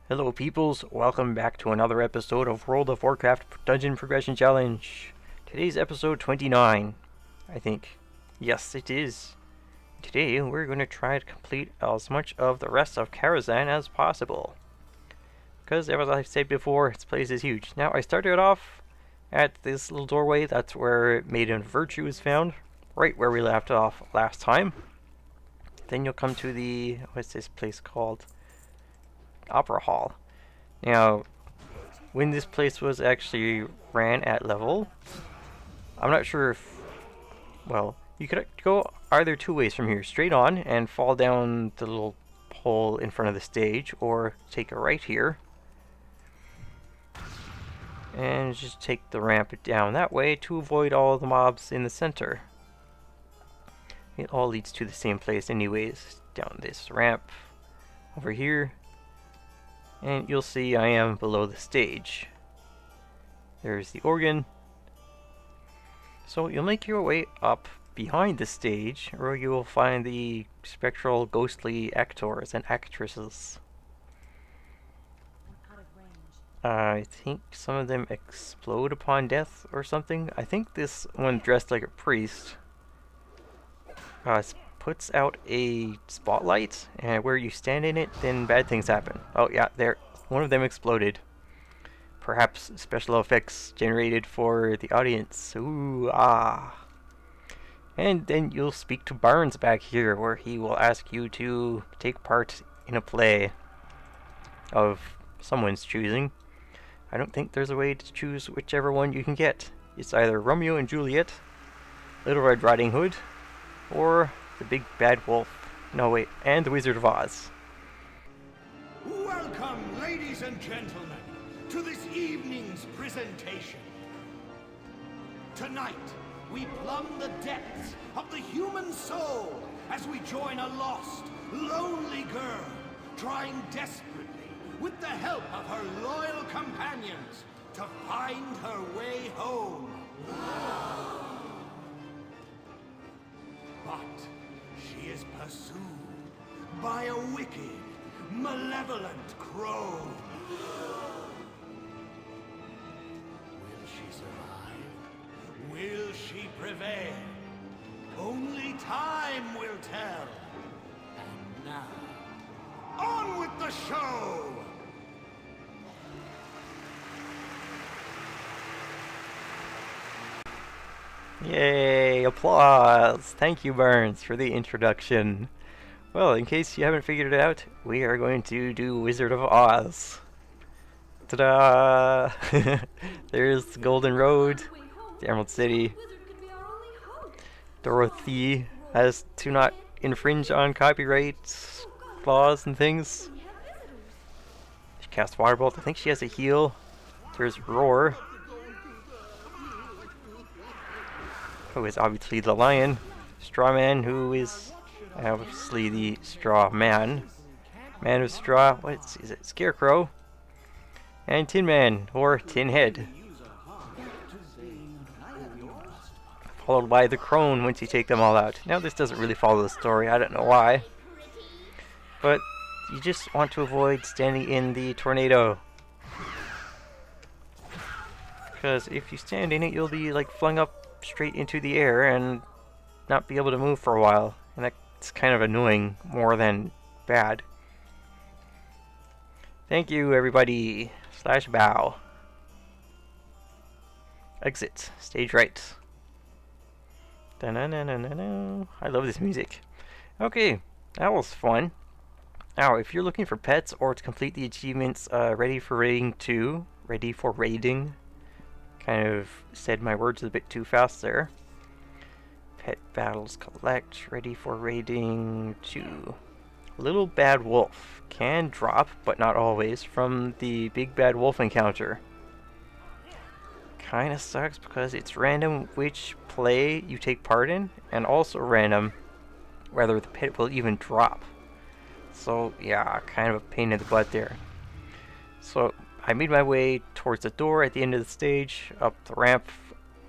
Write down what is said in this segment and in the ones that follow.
Hello peoples, welcome back to another episode of World of Warcraft Dungeon Progression Challenge. Today's episode 29, I think. Yes, it is. Today we're going to try to complete as much of the rest of Karazhan as possible. Because, as I said before, this place is huge. Now, I started off at this little doorway. That's where Maiden of Virtue is found. Right where we left off last time. Then you'll come to the... what's this place called? Opera Hall. Now, when this place was actually ran at level, I'm not sure if... well, you could go either two ways from here. Straight on and fall down the little hole in front of the stage, or take a right here and just take the ramp down that way to avoid all the mobs in the center. It all leads to the same place anyways. Down this ramp over here, and you'll see I am below the stage. There's the organ. So you'll make your way up behind the stage, where you will find the spectral ghostly actors and actresses. I think some of them explode upon death or something. I think this one dressed like a priest puts out a spotlight, and where you stand in it, then bad things happen. Oh yeah, there, one of them exploded. Perhaps special effects generated for the audience. Ooh, ah. And then you'll speak to Barnes back here, where he will ask you to take part in a play of someone's choosing. I don't think there's a way to choose whichever one you can get. It's either Romeo and Juliet, Little Red Riding Hood, or the Big Bad Wolf. No, wait, and the Wizard of Oz. Welcome, ladies and gentlemen, to this evening's presentation. Tonight, we plumb the depths of the human soul as we join a lost, lonely girl, trying desperately, with the help of her loyal companions, to find her way home. But she is pursued by a wicked, malevolent crow. Will she survive? Will she prevail? Only time will tell. And now, on with the show! Yay, applause! Thank you, Barnes, for the introduction. Well, in case you haven't figured it out, we are going to do Wizard of Oz. Ta-da! There's the Golden Road, the Emerald City. Dorothy has to not infringe on copyright laws and things. She casts Water Bolt. I think she has a heal. There's Roar, who is obviously the lion. Strawman, who is obviously the straw man. Man of straw, what is it? Scarecrow. And Tin Man, or Tin Head. Followed by the crone once you take them all out. Now this doesn't really follow the story, I don't know why. But you just want to avoid standing in the tornado. Because if you stand in it, you'll be like flung up straight into the air and not be able to move for a while. And that's kind of annoying more than bad. Thank you, everybody. / bow. Exit. Stage right. Da-na-na-na-na-na. I love this music. Okay, that was fun. Now, if you're looking for pets or to complete the achievements ready for raiding 2, ready for raiding, kind of said my words a bit too fast there. Pet battles collect, ready for raiding 2. Little Bad Wolf can drop, but not always, from the Big Bad Wolf encounter. Kinda sucks because it's random which play you take part in, and also random whether the pet will even drop. So yeah, kind of a pain in the butt there. So I made my way towards the door at the end of the stage, up the ramp,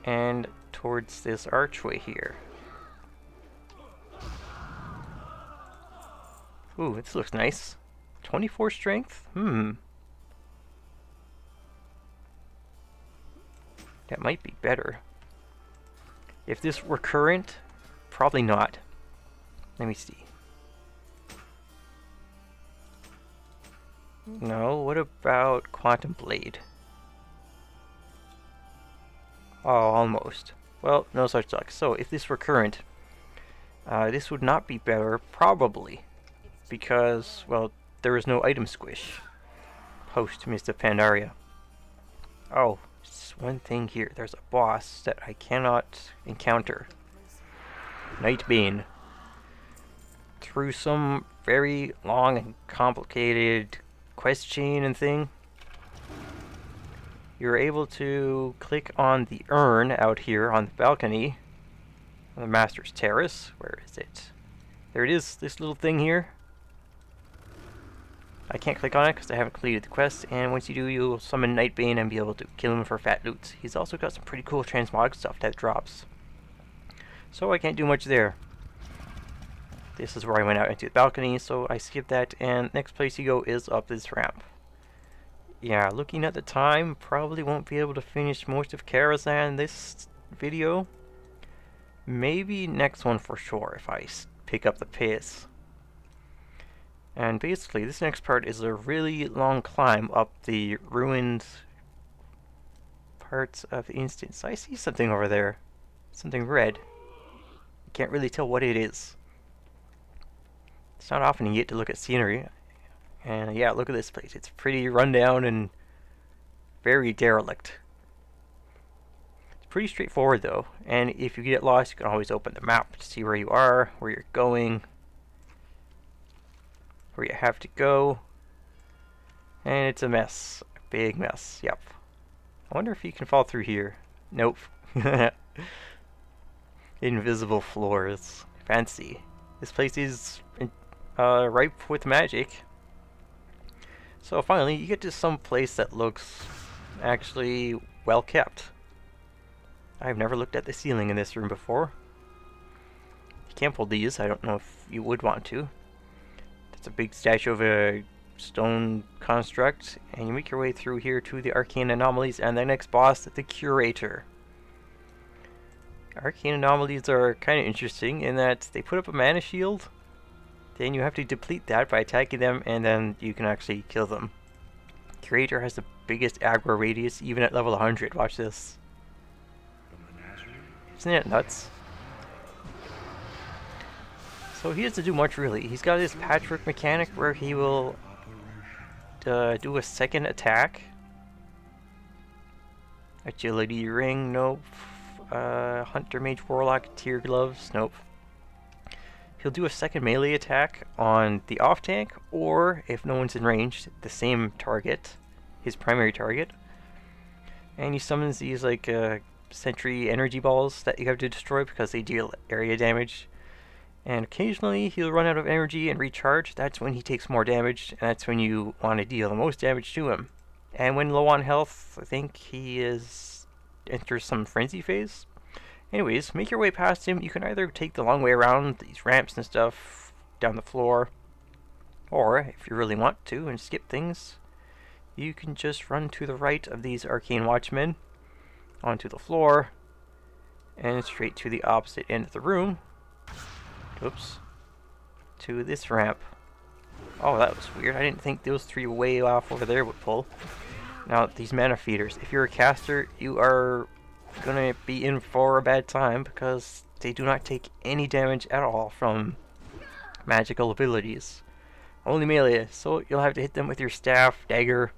and towards this archway here. Ooh, this looks nice. 24 strength? That might be better. If this were current, probably not. Let me see. No, what about Quantum Blade? Oh, almost. Well, no such luck. So, if this were current, this would not be better, probably. Because, well, there is no item squish. Post Mist of Pandaria. Oh, just one thing here. There's a boss that I cannot encounter. Nightbane. Through some very long and complicated quest chain and thing, you're able to click on the urn out here on the balcony on the Master's Terrace. Where is it? There it is, this little thing here. I can't click on it because I haven't completed the quest, and once you do, you'll summon Nightbane and be able to kill him for fat loot. He's also got some pretty cool transmog stuff that drops. So I can't do much there. This is where I went out into the balcony, so I skipped that, and next place you go is up this ramp. Yeah, looking at the time, probably won't be able to finish most of Karazhan this video. Maybe next one for sure, if I pick up the pace. And basically, this next part is a really long climb up the ruined parts of the instance. I see something over there. Something red. I can't really tell what it is. It's not often you get to look at scenery. And yeah, look at this place. It's pretty rundown and very derelict. It's pretty straightforward though. And if you get lost, you can always open the map to see where you are, where you're going, where you have to go. And it's a mess. A big mess. Yep. I wonder if you can fall through here. Nope. Invisible floors. Fancy. This place is ripe with magic. So finally, you get to some place that looks actually well kept. I've never looked at the ceiling in this room before. You can't pull these. I don't know if you would want to. It's a big statue of a stone construct, and you make your way through here to the arcane anomalies and the next boss, the curator. Arcane anomalies are kind of interesting in that they put up a mana shield, then you have to deplete that by attacking them, and then you can actually kill them. Curator has the biggest aggro radius even at level 100. Watch this. Isn't it nuts? So he doesn't do much really. He's got this patchwork mechanic where he will do a second attack. Agility ring, nope. Hunter mage warlock tear gloves, nope. He'll do a second melee attack on the off tank, or if no one's in range, the same target, his primary target. And he summons these like sentry energy balls that you have to destroy because they deal area damage. And occasionally he'll run out of energy and recharge. That's when he takes more damage, and that's when you want to deal the most damage to him. And when low on health, I think he enters some frenzy phase. Anyways, make your way past him. You can either take the long way around these ramps and stuff down the floor, or if you really want to and skip things, you can just run to the right of these arcane watchmen onto the floor and straight to the opposite end of the room. Oops. To this ramp. Oh, that was weird. I didn't think those three way off over there would pull. Now, these mana feeders. If you're a caster, you are gonna be in for a bad time because they do not take any damage at all from magical abilities. Only melee, so you'll have to hit them with your staff, dagger.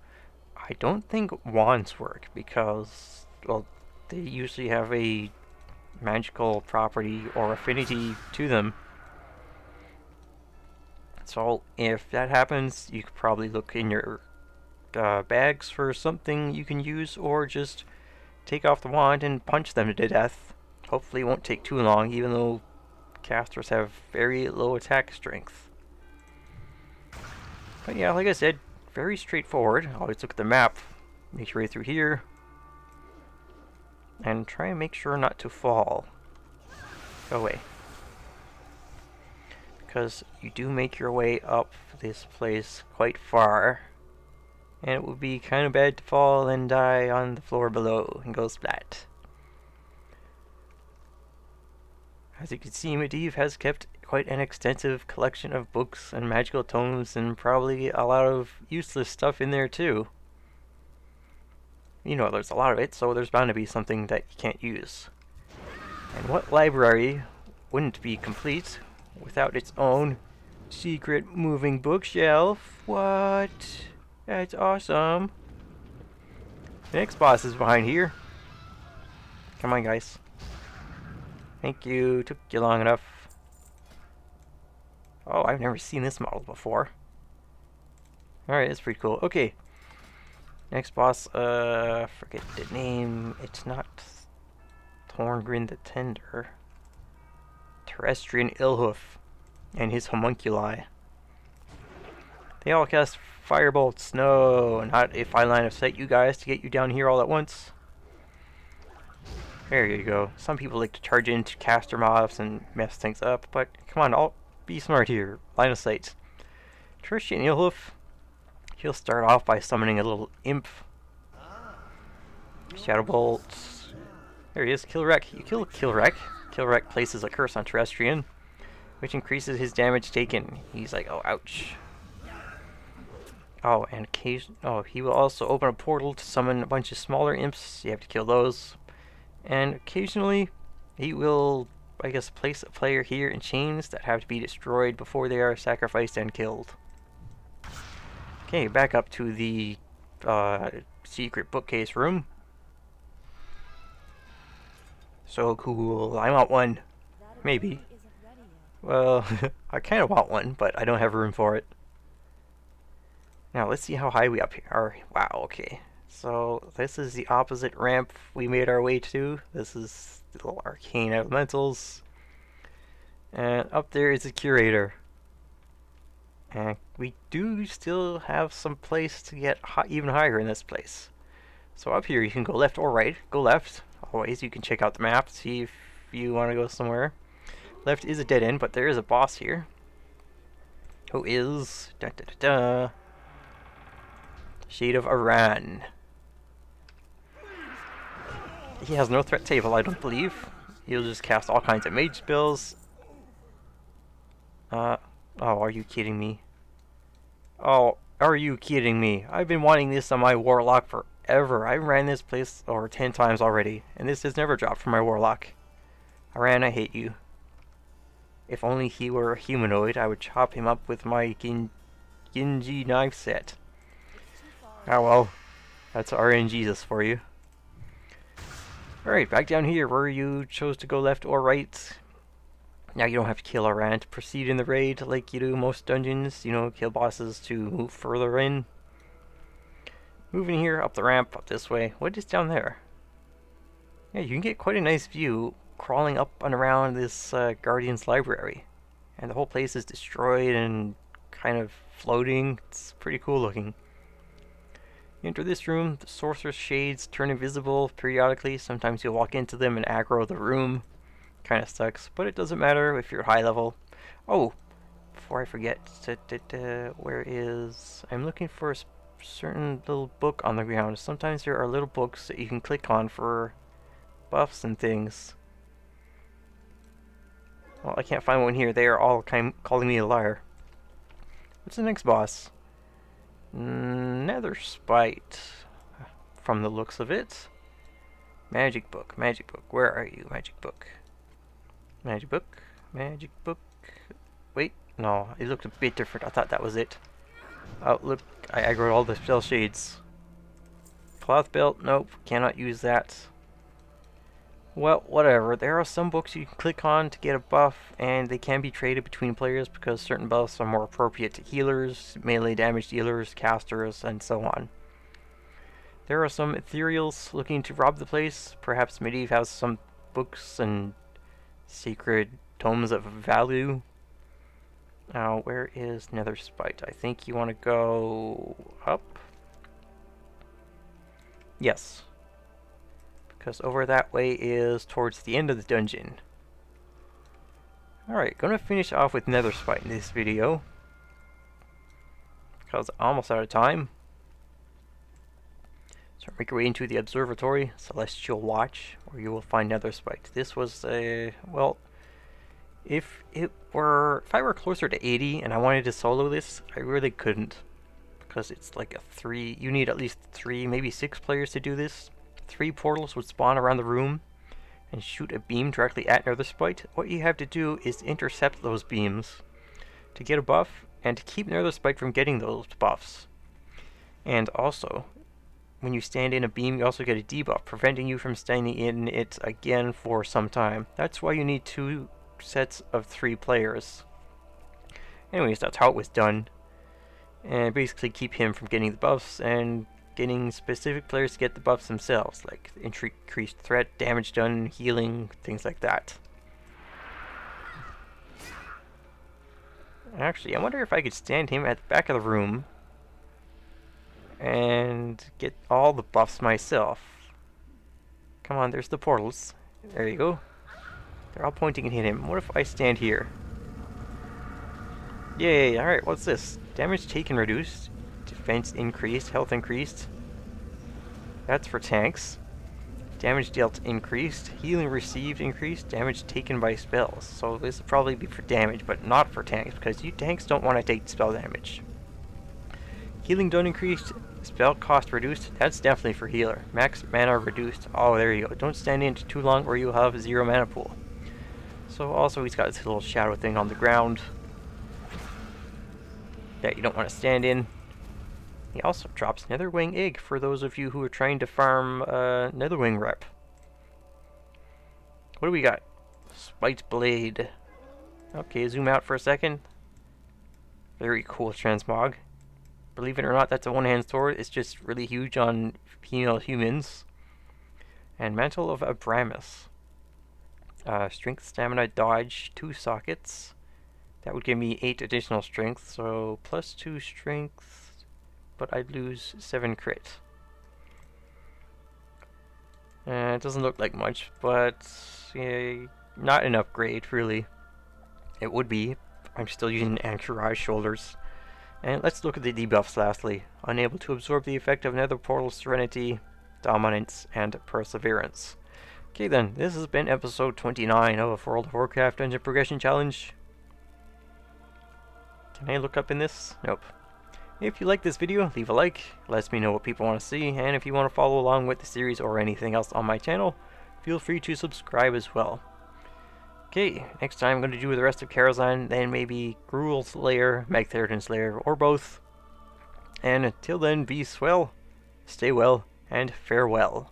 I don't think wands work because, well, they usually have a magical property or affinity to them. So if that happens, you could probably look in your bags for something you can use, or just take off the wand and punch them to death. Hopefully it won't take too long, even though casters have very low attack strength. But yeah, like I said, very straightforward. Always look at the map, make your way through here, and try and make sure not to fall. Go away. Because you do make your way up this place quite far. And it would be kind of bad to fall and die on the floor below and go splat. As you can see, Medivh has kept quite an extensive collection of books and magical tomes, and probably a lot of useless stuff in there too. You know, there's a lot of it, so there's bound to be something that you can't use. And what library wouldn't be complete without its own secret moving bookshelf? What? That's awesome. The next boss is behind here. Come on, guys. Thank you. Took you long enough. Oh, I've never seen this model before. Alright, that's pretty cool. Okay. Next boss, forget the name. It's not Thorngrin the Tender. Terrestrian Illhoof and his homunculi. They all cast firebolts. No, not if I line of sight you guys to get you down here all at once. There you go. Some people like to charge into caster mobs and mess things up, but come on, I'll be smart here. Line of sight. Terrestrian Illhoof. He'll start off by summoning a little imp. Shadow Bolt. There he is, Killwreck. You kill Killwreck. Killwreck places a curse on Terrestrian, which increases his damage taken. He's like, oh, ouch. Oh, and he will also open a portal to summon a bunch of smaller imps. You have to kill those. And occasionally, he will, I guess, place a player here in chains that have to be destroyed before they are sacrificed and killed. Okay, back up to the secret bookcase room. So cool. I want one. Maybe. Well, I kind of want one, but I don't have room for it. Now, let's see how high we up here are. Wow, okay. So, this is the opposite ramp we made our way to. This is the little arcane elementals. And up there is the curator. And we do still have some place to get even higher in this place. So up here you can go left or right. Go left. Always. You can check out the map, see if you want to go somewhere. Left is a dead end, but there is a boss here. Who is... Shade of Aran. He has no threat table, I don't believe. He'll just cast all kinds of mage spells. Oh, are you kidding me? Oh, are you kidding me? I've been wanting this on my warlock forever. I ran this place over 10 times already, and this has never dropped from my warlock. Aran, I hate you. If only he were a humanoid, I would chop him up with my Genji knife set. Oh well, that's RNGesus for you. Alright, back down here where you chose to go left or right. Now you don't have to kill Aran to proceed in the raid like you do most dungeons. You know, kill bosses to move further in. Moving here, up the ramp, up this way. What is down there? Yeah, you can get quite a nice view crawling up and around this Guardian's library. And the whole place is destroyed and kind of floating. It's pretty cool looking. You enter this room, the sorcerer's shades turn invisible periodically. Sometimes you'll walk into them and aggro the room. Kind of sucks, but it doesn't matter if you're high level. Oh, before I forget, where is... I'm looking for a certain little book on the ground. Sometimes there are little books that you can click on for buffs and things. Well, I can't find one here. They are all calling me a liar. What's the next boss? Nether Spite, from the looks of it. Magic book, where are you, magic book? Magic book. Wait, no, it looked a bit different. I thought that was it. Oh, look, I aggroed all the spell shades. Cloth belt, nope, cannot use that. Well, whatever. There are some books you can click on to get a buff, and they can be traded between players because certain buffs are more appropriate to healers, melee damage dealers, casters, and so on. There are some ethereals looking to rob the place. Perhaps Medivh has some books and secret tomes of value. Now, where is Nether Spite? I think you want to go up? Yes. Because over that way is towards the end of the dungeon. Alright, gonna finish off with Nether Spite in this video. Because I'm almost out of time. So make your way into the observatory, Celestial Watch, where you will find Netherspite. This was a, well, if I were closer to 80 and I wanted to solo this, I really couldn't. Because it's like a 3, you need at least 3, maybe 6 players to do this. 3 portals would spawn around the room and shoot a beam directly at Netherspite. What you have to do is intercept those beams to get a buff and to keep Netherspite from getting those buffs. And also, when you stand in a beam, you also get a debuff, preventing you from standing in it again for some time. That's why you need 2 sets of 3 players. Anyways, that's how it was done. And basically keep him from getting the buffs and getting specific players to get the buffs themselves, like increased threat, damage done, healing, things like that. Actually, I wonder if I could stand him at the back of the room and get all the buffs myself. Come on, there's the portals. There you go. They're all pointing and hitting him. What if I stand here? Yay, alright, what's this? Damage taken reduced. Defense increased. Health increased. That's for tanks. Damage dealt increased. Healing received increased. Damage taken by spells. So this will probably be for damage, but not for tanks, because you tanks don't want to take spell damage. Healing done increased. Spell cost reduced. That's definitely for healer. Max mana reduced. Oh, there you go. Don't stand in too long or you'll have a 0 mana pool. So also he's got this little shadow thing on the ground that you don't want to stand in. He also drops Netherwing Egg for those of you who are trying to farm Netherwing rep. What do we got? Spite Blade. Okay, zoom out for a second. Very cool transmog. Believe it or not, that's a one-hand sword. It's just really huge on female humans. And Mantle of Abramus. Strength, Stamina, Dodge, 2 sockets. That would give me 8 additional strength, so plus 2 strength, but I'd lose 7 crit. It doesn't look like much, but not an upgrade, really. It would be. I'm still using Anchorage Shoulders. And let's look at the debuffs lastly. Unable to absorb the effect of Nether Portal, Serenity, Dominance, and Perseverance. Okay then, this has been episode 29 of World of Warcraft Dungeon Progression Challenge. Can I look up in this? Nope. If you like this video, leave a like, lets me know what people want to see, and if you want to follow along with the series or anything else on my channel, feel free to subscribe as well. Okay, next time I'm going to do the rest of Karazhan, then maybe Gruul's Lair, Magtheridon's Lair, or both. And until then, be swell, stay well, and farewell.